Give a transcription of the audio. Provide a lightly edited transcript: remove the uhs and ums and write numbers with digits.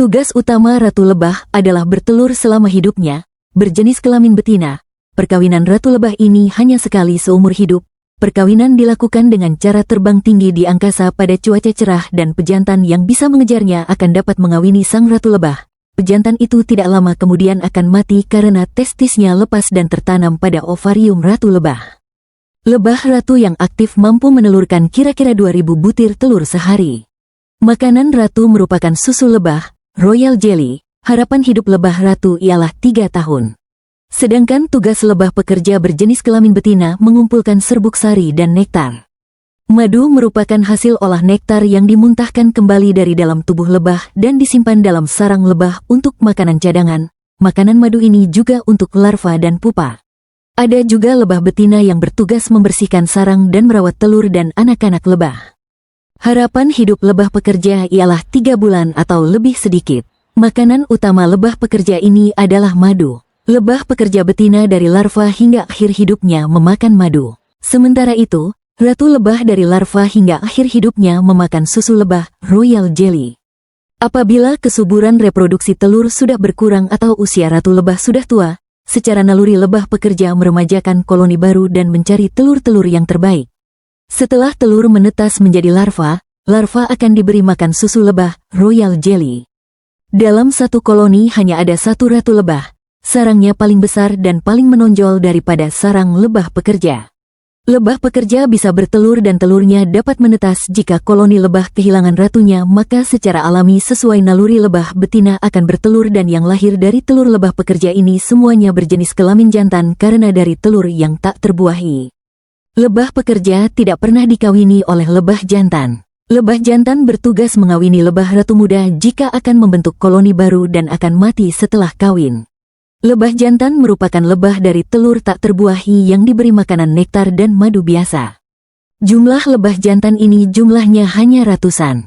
Tugas utama ratu lebah adalah bertelur selama hidupnya, berjenis kelamin betina. Perkawinan ratu lebah ini hanya sekali seumur hidup. Perkawinan dilakukan dengan cara terbang tinggi di angkasa pada cuaca cerah dan pejantan yang bisa mengejarnya akan dapat mengawini sang ratu lebah. Pejantan itu tidak lama kemudian akan mati karena testisnya lepas dan tertanam pada ovarium ratu lebah. Lebah ratu yang aktif mampu menelurkan kira-kira 2000 butir telur sehari. Makanan ratu merupakan susu lebah, royal jelly. Harapan hidup lebah ratu ialah 3 tahun. Sedangkan tugas lebah pekerja berjenis kelamin betina mengumpulkan serbuk sari dan nektar. Madu merupakan hasil olah nektar yang dimuntahkan kembali dari dalam tubuh lebah dan disimpan dalam sarang lebah untuk makanan cadangan. Makanan madu ini juga untuk larva dan pupa. Ada juga lebah betina yang bertugas membersihkan sarang dan merawat telur dan anak-anak lebah. Harapan hidup lebah pekerja ialah 3 bulan atau lebih sedikit. Makanan utama lebah pekerja ini adalah madu. Lebah pekerja betina dari larva hingga akhir hidupnya memakan madu. Sementara itu, ratu lebah dari larva hingga akhir hidupnya memakan susu lebah, royal jelly. Apabila kesuburan reproduksi telur sudah berkurang atau usia ratu lebah sudah tua, secara naluri lebah pekerja meremajakan koloni baru dan mencari telur-telur yang terbaik. Setelah telur menetas menjadi larva, larva akan diberi makan susu lebah, royal jelly. Dalam satu koloni hanya ada satu ratu lebah. Sarangnya paling besar dan paling menonjol daripada sarang lebah pekerja. Lebah pekerja bisa bertelur dan telurnya dapat menetas jika koloni lebah kehilangan ratunya, maka secara alami sesuai naluri lebah betina akan bertelur dan yang lahir dari telur lebah pekerja ini semuanya berjenis kelamin jantan karena dari telur yang tak terbuahi. Lebah pekerja tidak pernah dikawini oleh lebah jantan. Lebah jantan bertugas mengawini lebah ratu muda jika akan membentuk koloni baru dan akan mati setelah kawin. Lebah jantan merupakan lebah dari telur tak terbuahi yang diberi makanan nektar dan madu biasa. Jumlah lebah jantan ini jumlahnya hanya ratusan.